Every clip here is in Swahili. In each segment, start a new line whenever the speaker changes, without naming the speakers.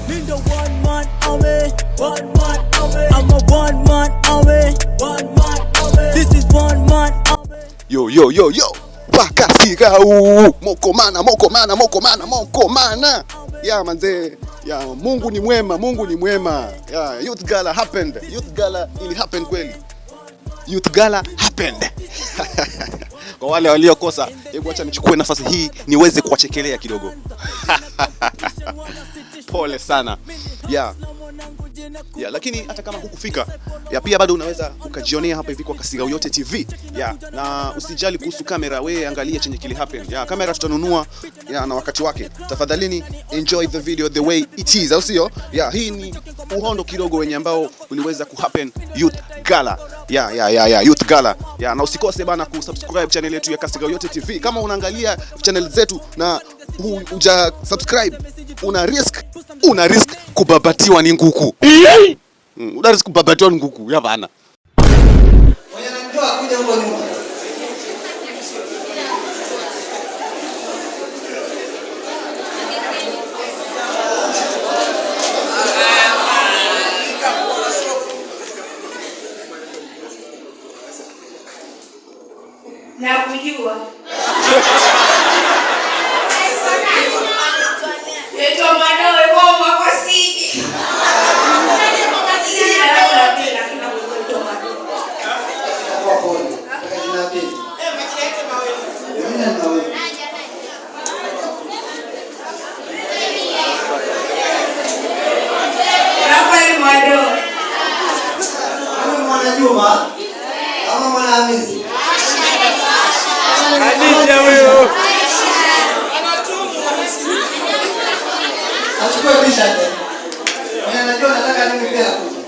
Mindo one man army, one man army. I'm a one man army, one man army. This is one man army.
Yo. Pakasiga moko mana. Ya manze. Ya Mungu ni mwema. Ya Youth Gala happened. Youth Gala ili happen kweli. Youth Gala happened. Kwa wale waliokosa, hebu acha nichukue nafasi hii niweze kuwachekelea kidogo. Pole sana. Yeah, lakini hata kama hukufika, pia bado unaweza ukajionea hapa hivi kwa Kasiga Yote TV. Na usijali kuhusu kamera, wewe angalia chenye kili happen. Kamera tutanunua na wakati wake. Tafadhalini enjoy the video the way it is. Au sio? Hii ni uhondo kidogo wenye ambao uliweza kuhappen Youth Gala. Youth Gala. Na usikose bana kusubscribe channel yetu ya Kasiga Yote TV. Kama unaangalia channel zetu na huja subscribe, una risk kubabatiwa ni nguku. Una risk kubabatiwa ni nguku. Ya bana.
Mwenye anamjua kuja huko nyuma.
Na kujua. Yeto manoe bomba kwa siji. Rafael Mado.
Mwana Juma ama Mwana Hamisi?
Anija huyo.
Achukue t-shirt. Mimi najua nataka nini pia kuja.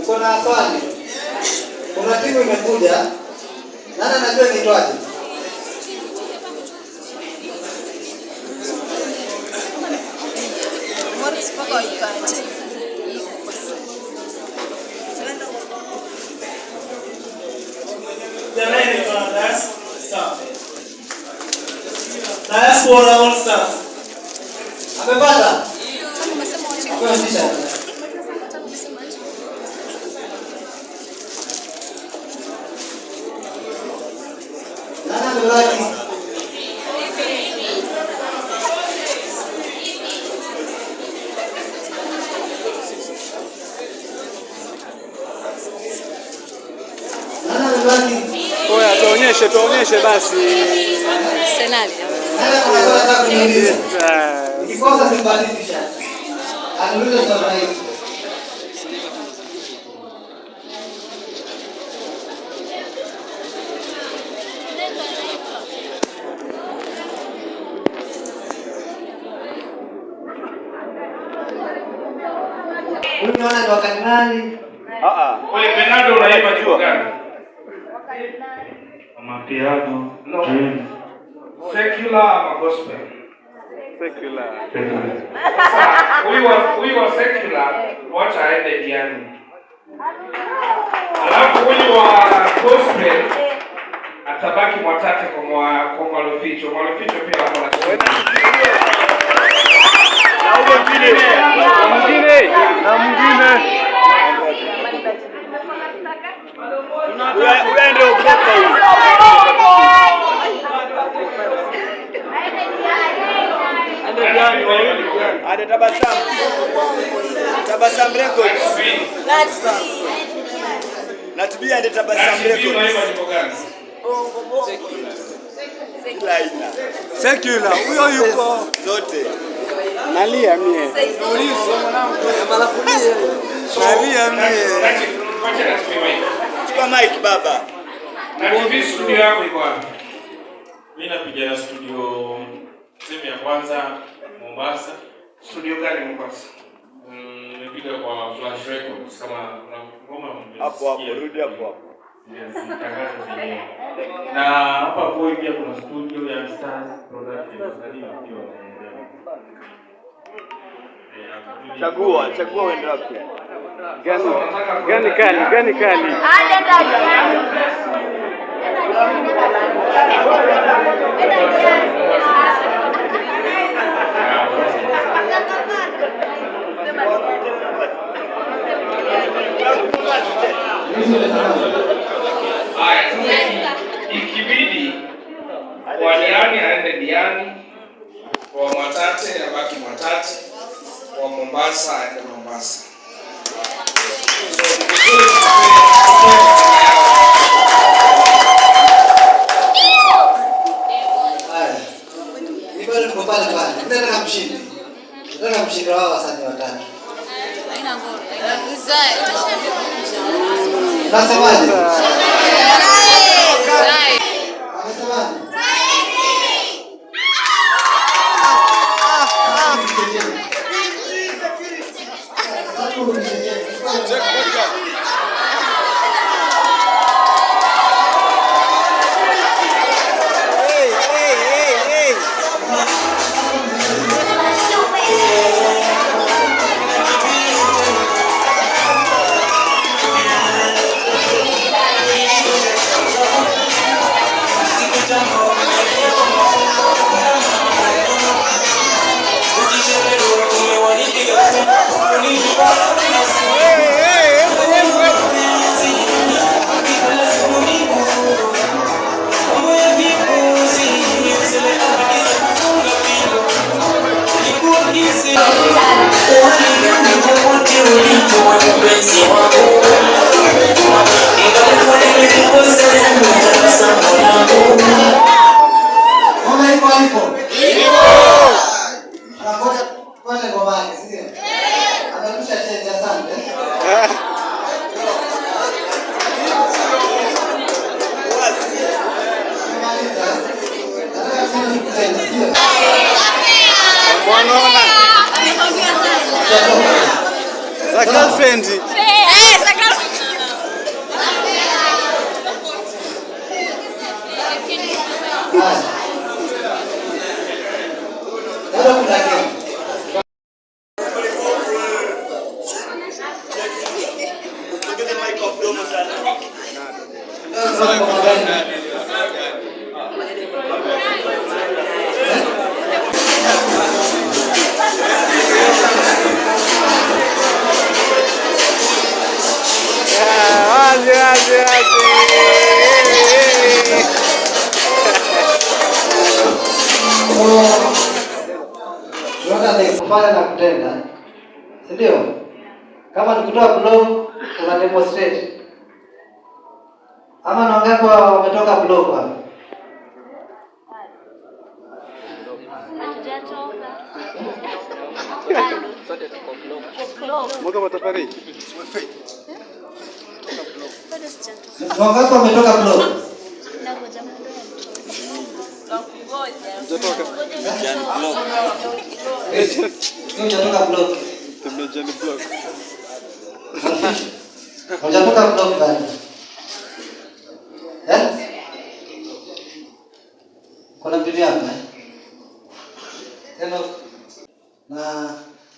Kuna swali. Kuna timu imekuja. Nani anajua inaitwaje?
Morris paka ikaje.
Jamani kwa that's stop. That's what I want stop.
Amepata?
Kama umesema wache.
Kwa t-shirt. Nani anabaki?
Oya tuonyeshe basi.
Senali.
Nikikosa simbadilisha. Aniulize swali hili. Unaona ni wakati gani?
Wewe Bernardo unaimba jua gani? Mapiano. No. Secular ama gospel? Secular. We were secular. Wacha aende piano. Alafu huyu wa gospel atabaki Mwatate kwa Mwaloficho. Mwaloficho pia wako na kusema. Na mwingine. Uende ukopa huyu. Ade Tabasam Records. Natbi ade Tabasam Records. Secular. Huyo yuko zote. Nalia mie. Ulizo mwanangu. Nalia mie. Chukua mic baba. Na TV studio yako iko wapi?
Mimi napiga studio sehemu ya kwanza Mombasa.
Studio gani Mombasa?
kwa Flash Records kama kuna ngoma
hapo rudi hapo.
Yes, tangazo zenyewe. Na hapa Voi pia kuna studio ya Stars Production pia wanaendelea.
Chagua uende wapi?
Gani kali? Ikibidi kwa Diani aende Diani, kwa Mwatate abaki Mwatate, kwa Mombasa aende Mombasa.
Niko pale. Nataka mshindi. Nataka mshindi wao wasanii watatu.
Haina ngoro. Zai.
Nasemaje?
Zai.
Amesemaje?
Girlfriend.
Kufanya na kutenda, si ndio? Kama nikitoa blog una demonstrate, ama naongea kwa wametoka blog hapa.
Mwaka watafari.
Wangapi wametoka blog? Hujatoka blog.
Tumejani blog.
Hujatoka blog bado. Kuna bibi hapa. Hello. Na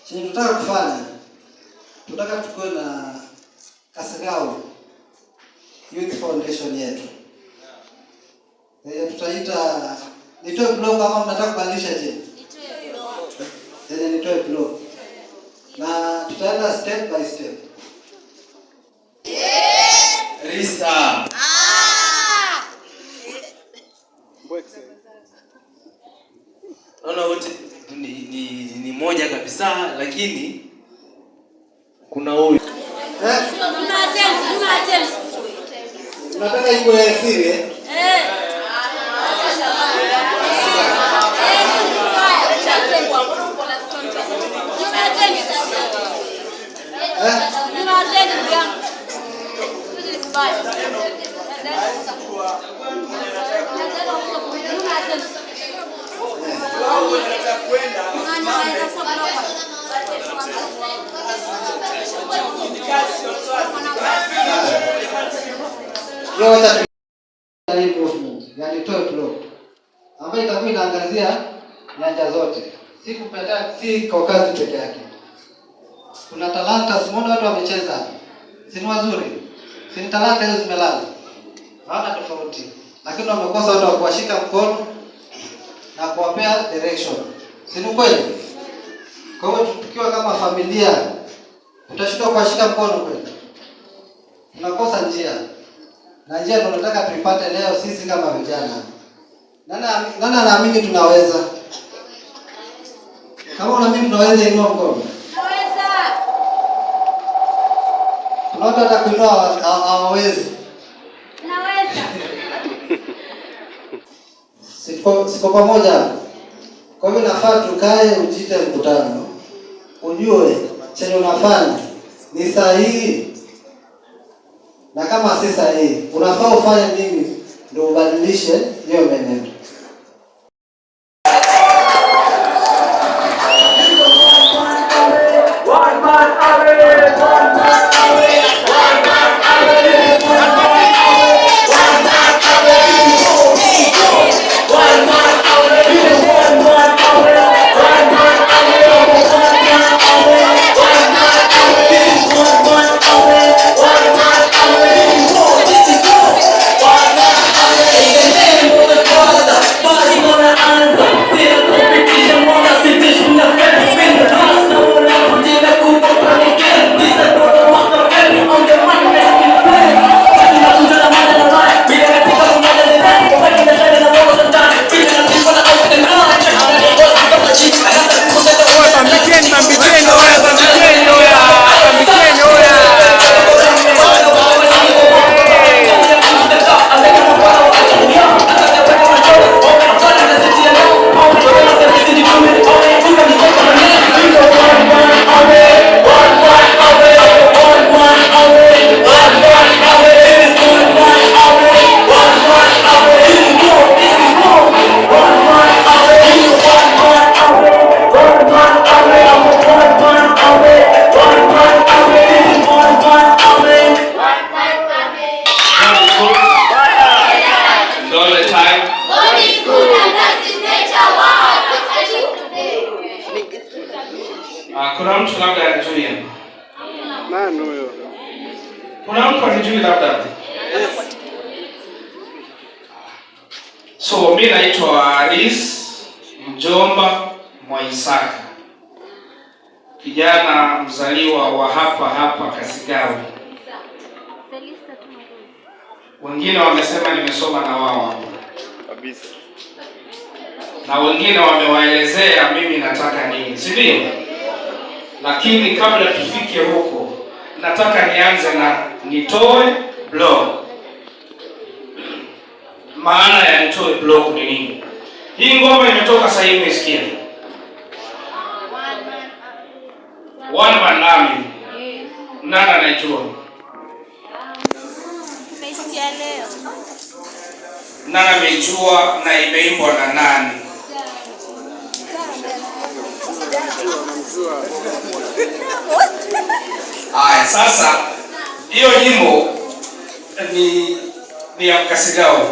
chenye tunataka kufanya, tunataka tukue na Kasarau Youth Foundation yetu. Tutaita nitoe blog kama mnataka kubadilisha je? Nitoe blog. Na tutaenda step by step.
Risa. Naona wote ni moja kabisa, lakini kuna huyu.
Unataka iwe siri? Hiyo wacha movement, yani top law, ambayo itakuwa inaangazia nyanja zote. Si kwa kazi peke yake. Kuna talanta, simuona watu wamecheza. Si wazuri. Si talanta hizo zimelala. Hawana tofauti. Lakini wamekosa watu wa kuwashika mkono na kuwapea direction. Si kweli? Kwa hiyo tukiwa kama familia tutashindwa kuwashika mkono kweli. Tunakosa njia. Na njia ndio tunataka tuipate leo sisi kama vijana. Nani anaamini tunaweza? Kama unaamini tunaweza, inua mkono. Tunaweza. Kuna watu hata kuinua hawawezi. Tunaweza. Siko pamoja. Kwa hivyo nafaa tukae, ujite mkutano. Ujue chenye unafanya ni sahihi. Na kama si sahihi, unafaa ufanye nini ndio ubadilishe hiyo mwenendo.
Kuna mtu labda anajui.
Nani huyo?
Kuna mtu anajui labda. Yes. So mimi naitwa Aris Mjomba Mwaisaka. Kijana mzaliwa wa hapa Kasigawi. Wengine wamesema nimesoma na wao
kabisa.
Na wengine wamewaelezea mimi nataka nini, si ndio? Lakini kabla tufike huko, nataka nianze na nitoe blog. Maana ya nitoe blog ni nini? Hii ngoma imetoka sasa hivi, umesikia? One Man Army. Nani anajua?
Umesikia leo?
Nani amejua na imeimbwa na nani? Aya, sasa hiyo nyimbo ni ya Kasigawi.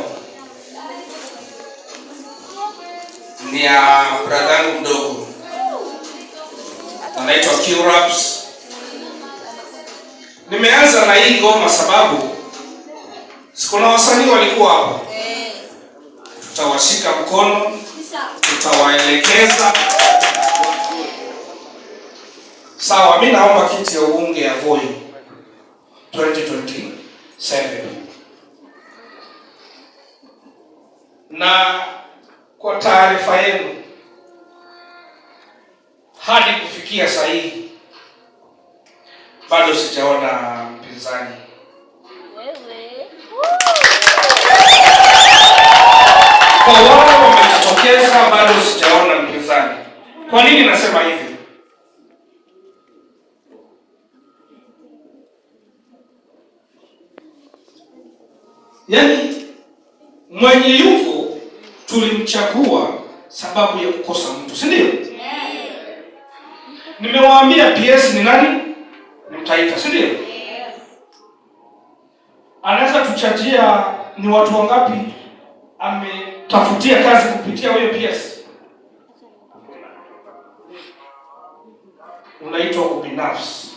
Ni ya brother mdogo. Anaitwa Q-Raps. Nimeanza na hii ngoma sababu sikuna wasanii walikuwa hapa. Tutawashika mkono, tutawaelekeza. Sawa, mimi naomba kiti ya ubunge ya Voi 2027. Na kwa taarifa yenu, hadi kufikia sasa hivi bado sijaona mpinzani. Kwa wao wamejitokeza, bado sijaona mpinzani. Kwa nini nasema hivi? Yaani mwenye yuko tulimchagua sababu ya kukosa mtu, si ndio? Nimewaambia PS ni nani? Ni Taita, si ndio? Anaweza tuchajia ni watu wangapi ametafutia kazi kupitia huyo PS? Unaitwa ubinafsi.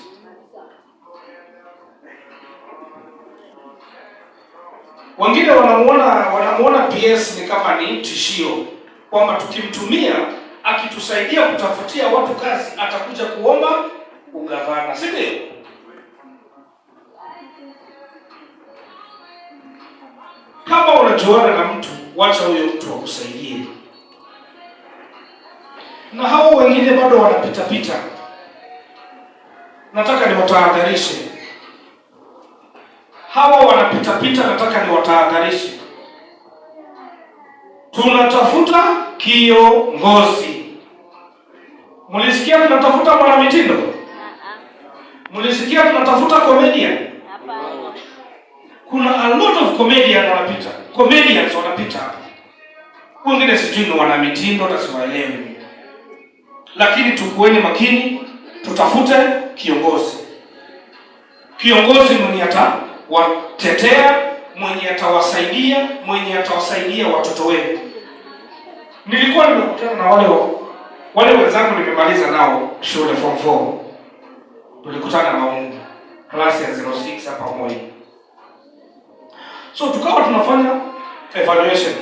Wengine wanamuona PS ni kama ni tishio, kwamba tukimtumia akitusaidia kutafutia watu kazi atakuja kuomba ugavana, si ndio? Kama unajuana na mtu, wacha huyo mtu akusaidie. Na hao wengine bado wanapita pita. Nataka niwatahadharishe. Hawa wanapita pita, nataka niwatahadharishe. Tunatafuta kiongozi. Mulisikia tunatafuta mwanamitindo? Mulisikia tunatafuta comedian? Kuna a lot of comedians wanapita hapa. Wengine sijui ni wanamitindo na siwaelewi. Lakini tukueni makini, tutafute kiongozi. Kiongozi mwenye atawatetea, mwenye atawasaidia watoto wenu. Nilikuwa nimekutana na wale wenzangu nimemaliza nao shule form 4. Tulikutana Maungu, klasi ya 06 hapa Moi. So tukawa tunafanya evaluation.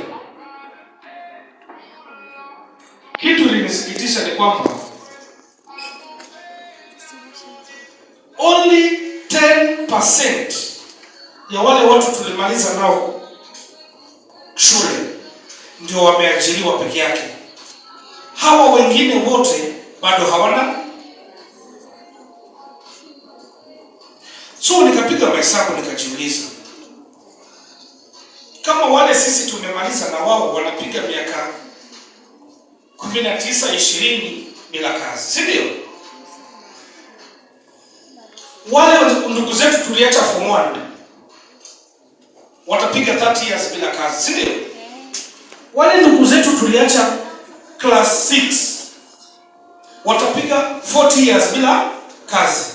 Kitu ilinisikitisha ni kwamba only 10% ya wale watu tulimaliza nao shule ndio wameajiriwa peke yake. Hawa wengine wote bado hawana. So nikapiga mahesabu nikajiuliza, kama wale sisi tumemaliza na wao wanapiga miaka 19-20 bila kazi, si ndio? Wale ndugu zetu tuliacha form 1 watapiga 30 years bila kazi, si ndio? Wale ndugu zetu tuliacha class 6 watapiga 40 years bila kazi.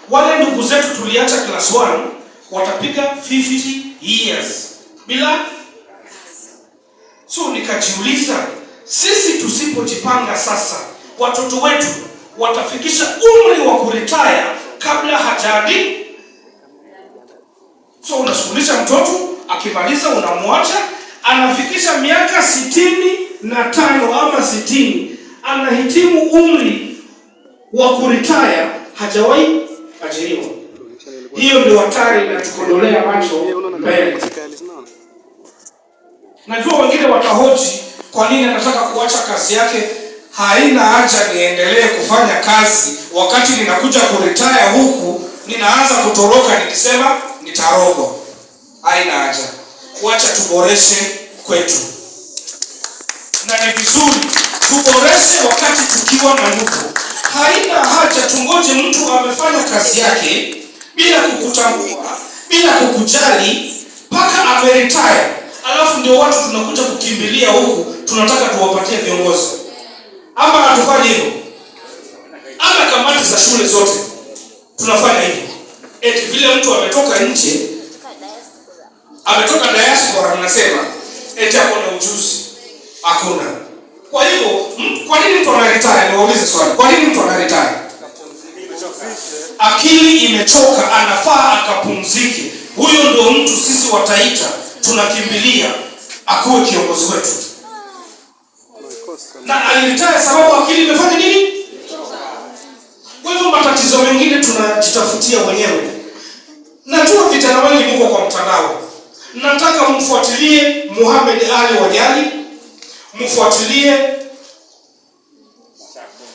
Wale ndugu zetu tuliacha class 1 watapiga 50 years bila. So nikajiuliza, sisi tusipojipanga sasa, watoto wetu watafikisha umri wa kuretire kabla hajadi. So unashughulisha mtoto, akimaliza unamwacha, anafikisha miaka 65 ama 60, anahitimu umri wa kuretire, hajawahi ajiriwa. Hiyo ndio hatari inatukodolea macho mbele. Najua wengine watahoji kwa nini anataka kuacha kazi yake. Haina haja niendelee kufanya kazi wakati ninakuja kuretire huku ninaanza kutoroka nikisema nitarogwa. Haina haja. Wacha tuboreshe kwetu. Na ni vizuri tuboreshe wakati tukiwa na nguvu. Haina haja tungoje mtu amefanya kazi yake bila kukutambua, bila kukujali mpaka ameretire. Alafu ndio watu tunakuja kukimbilia huku tunataka tuwapatie viongozi. Ama hatufanye hivyo. Ama kamati za shule zote tunafanya hivyo. Eti vile mtu ametoka nje, ametoka diaspora, mnasema eti hapo na ujuzi. Hakuna. Kwa hivyo, kwa nini mtu anaretire? Niwaulize swali. Kwa nini mtu anaretire? Akili imechoka, anafaa akapumzike. Huyo ndio mtu sisi wa Taita tunakimbilia akuwe kiongozi wetu. Na aliretire sababu akili imefanya nini? Kwa hivyo matatizo mengine tunajitafutia wenyewe. Najua vijana wengi mko kwa mtandao. Nataka mfuatilie Muhammad Ali Wanyali, mfuatilie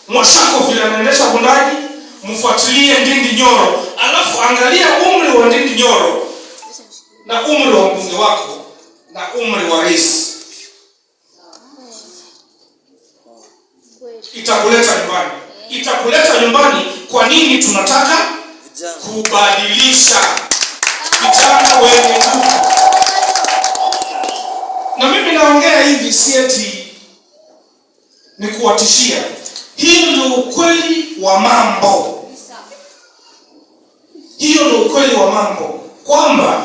Mwashako vile anaendesha bundaji, mfuatilie Ndindi Nyoro. Alafu angalia umri wa Ndindi Nyoro na umri wa mbunge wako na umri wa rais. Itakuleta nyumbani. Kwa nini tunataka kubadilisha vijana wenye nguvu? Na mimi naongea hivi si eti ni kuwatishia. Hii ndio ukweli wa mambo. ukweli wa mambo kwamba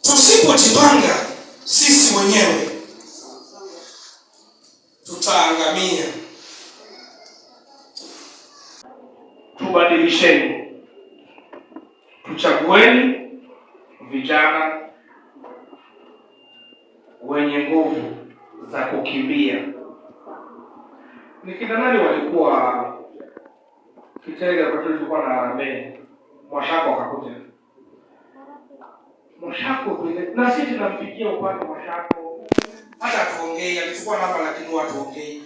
tusipojipanga sisi wenyewe tutaangamia. Tubadilisheni, tuchagueni vijana wenye nguvu za kukimbia. Ni kina nani walikuwa Kitega kwa tulikuwa na Harambee? Mwashako akakuja. Mwashako vile na sisi tunampigia upande Mwashako. Hata tuongee, alichukua namba lakini watu ongee.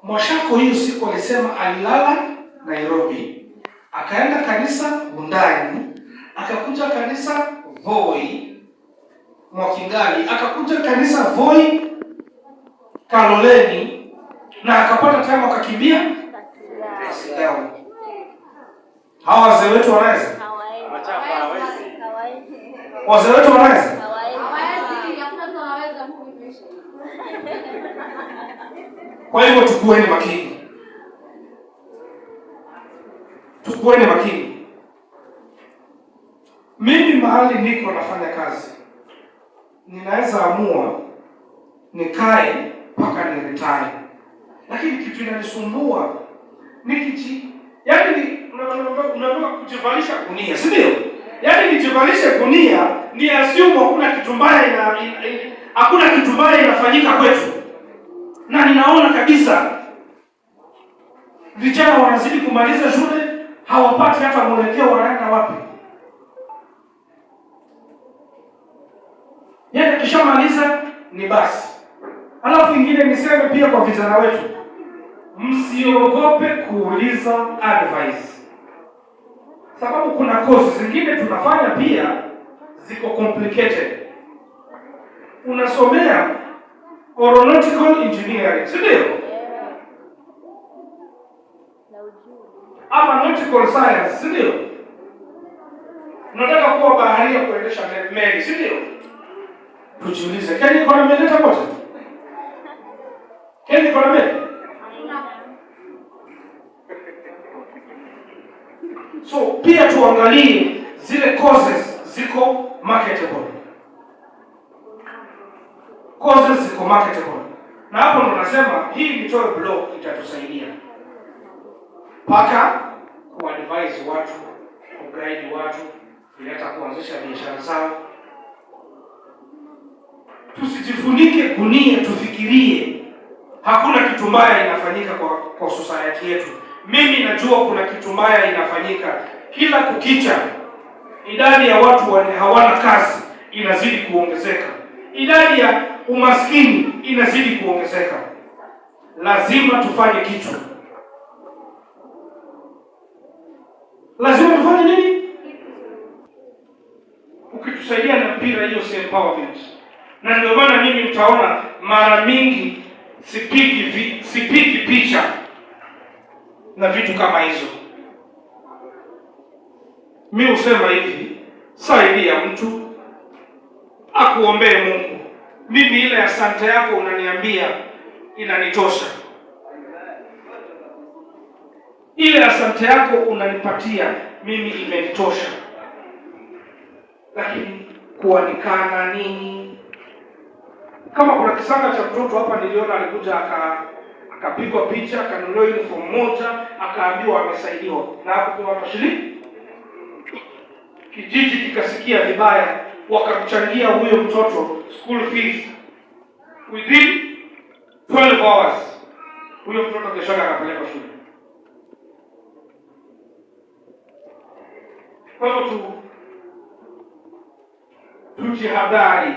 Mwashako hiyo siku alisema alilala Nairobi, akaenda kanisa Bundani, akakuja kanisa Voi Mwakingali, akakuja kanisa Voi Kaloleni, na akapata time akakimbia Kasigao. Hawa wazee wetu wanaweza? Wazee wetu wanaweza? Kwa hivyo tukueni makini. Tukueni makini. Mimi mahali niko nafanya kazi, ninaweza amua nikae mpaka ni retire. Lakini kitu inanisumbua yaani unataka kujivalisha gunia, si ndio? Yaani nijivalishe gunia ni assume hakuna kitu mbaya hakuna kitu mbaya inafanyika kwetu. Na ninaona kabisa vijana wanazidi kumaliza shule, hawapati hata mwelekeo wanaenda wapi. Yaani kishamaliza ni basi. Alafu ingine niseme pia kwa vijana wetu, msiogope kuuliza advice. Sababu kuna course zingine tunafanya pia ziko complicated. Unasomea aeronautical engineering, si ndio? Ama nautical science, si ndio? Unataka kuwa baharia kuendesha meli, si ndio? Tujiulize, Kenya iko na meli hata moja? Kenya iko na meli? So pia tuangalie zile courses ziko marketable. Courses ziko marketable. Na hapo ndo nasema hii Nitoe blog itatusaidia. Paka kuadvise watu, kuguide watu, ileta kuanzisha biashara zao. Tusijifunike gunia, tufikirie hakuna kitu mbaya inafanyika kwa society yetu. Mimi najua kuna kitu mbaya inafanyika. Kila kukicha idadi ya watu hawana kazi inazidi kuongezeka. Idadi ya umaskini inazidi kuongezeka. Lazima tufanye kitu. Lazima tufanye nini? Ukitusaidia na mpira hiyo si empowerment. Na ndio maana mimi mtaona mara mingi sipigi picha na vitu kama hizo. Mimi husema hivi, saidia mtu akuombee Mungu. Mimi ile asante yako unaniambia inanitosha. Ile asante yako unanipatia mimi imenitosha. Lakini kuanikana nini? Kama kuna kisanga cha mtoto hapa niliona alikuja akapigwa picha, akanunuliwa uniform moja, akaambiwa amesaidiwa. Na hapo kwa shilingi kijiji kikasikia vibaya, wakamchangia huyo mtoto school fees within 12 hours. Huyo mtoto kesho akapelekwa shule. Kwa hivyo tujihadhari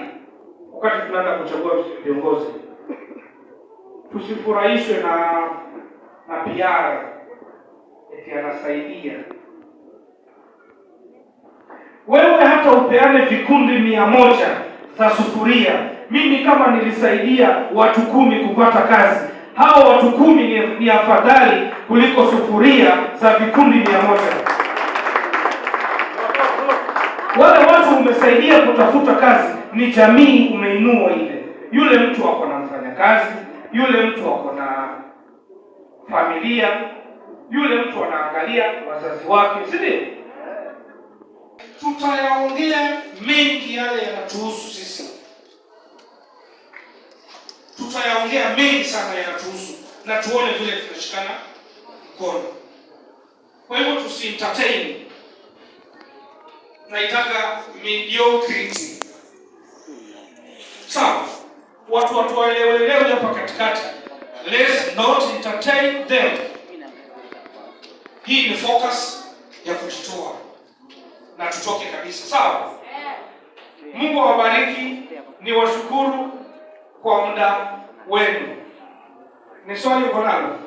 wakati tunaanza kuchagua viongozi. Tusifurahishwe na PR eti anasaidia. Wewe hata upeane vikundi 100 za sufuria. Mimi kama nilisaidia watu 10 kupata kazi, hao watu 10 ni afadhali kuliko sufuria za vikundi 100. Wale watu umesaidia kutafuta kazi ni jamii umeinua ile. Yule mtu wako na mfanyakazi, yule mtu wako na familia, yule mtu anaangalia wazazi wake, si ndio? Tutayaongea mengi yale yanatuhusu sisi, tutayaongea mengi sana yanatuhusu, na tuone vile tunashikana mkono. Kwa hivyo tusi-entertain, naitaka mediocrity. Sawa, watu waelewe hapa katikati. Let's not entertain them. Hii ni focus ya kujitoa na tutoke kabisa. Sawa, Mungu awabariki, ni washukuru kwa muda wenu. Ni swali uko nalo?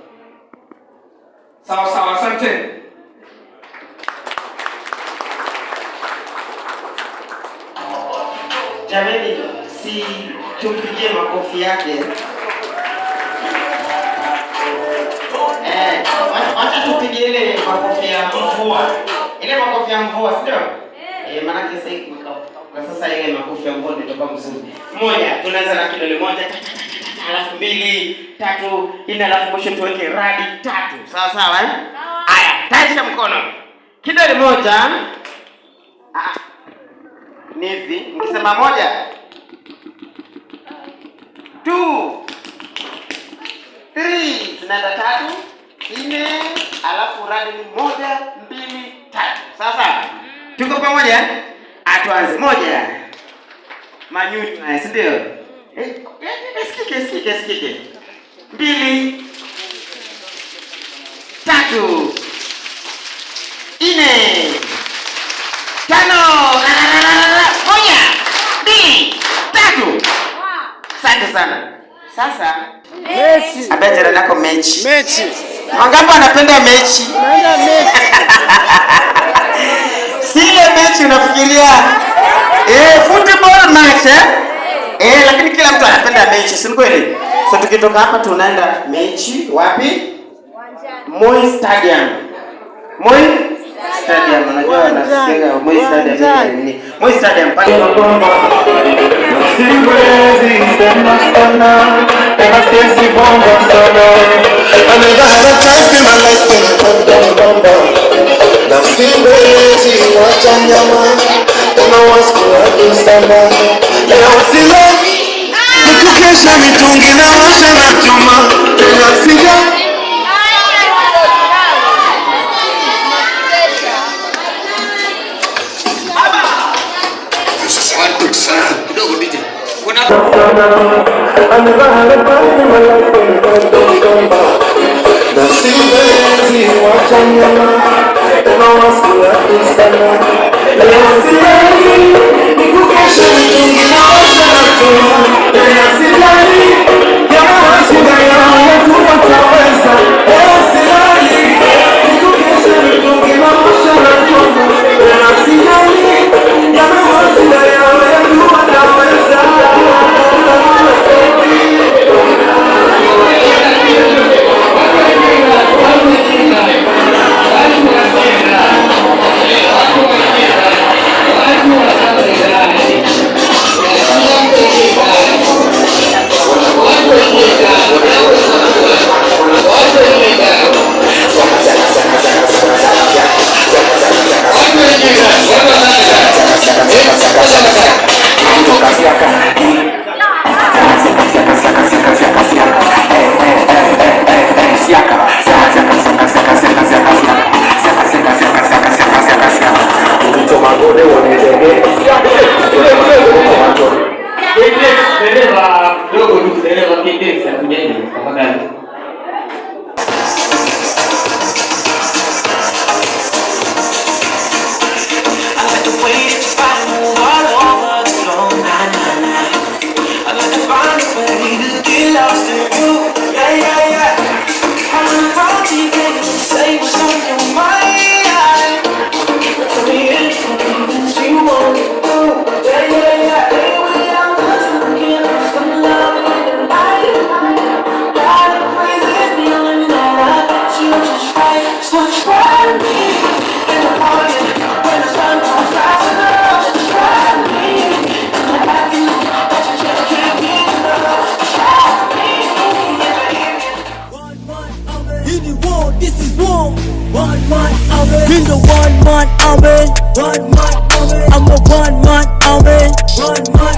Sawa, asante.
Jamani, si tumpigie makofi yake. Wacha tupige ile makofi ya mvua. Ile makofi ya mvua, si ndio? Maana kwa sasa ile makofi ya mvua ndio mzuri. Moja, tunaanza na kidole moja, alafu 2, 3, 4, alafu mwisho tuweke radi 3. Sawa eh? Haya, taisha mkono. Kidole moja. Nivi, nikisema 1, 2, 3, tunaenda 3, 4, alafu radi ni 1, 2, 3. Sasa tuko pamoja? Atuanze. 1. Manyunyu haya, si ndio? Sikike. 2, 3, 4, 5. 1, 2, 3. Asante sana. Sasa mechi. Abetera nako mechi. Wangapi wanapenda mechi? Naenda mechi. Sile mechi unafikiria football match lakini kila mtu anapenda mechi, si kweli? So tukitoka hapa tunaenda mechi wapi? Moi Stadium. Unajua nasikia Moi Stadium ni Moi Stadium pale.
Siwezi sema sana, tena siwezi bomba sana. I never had a time in my life when I felt down. Na siwezi wacha nyama, tena wasiku sana. Leo silali, nikukesha mitungi na washa na chuma. Tena sija I never had a time in my life when I don't back. Na siwezi wacha nyama, tena wasiku sana. Leo silali, nikukesha mitungi na washa na chuma. Tena silali, kama washinda yao watu wataweza. Leo silali, nikukesha mitungi na washa na chuma. Tena silali, kama washinda yao watu wataweza.
in the 1 man army. I'm a 1 man army.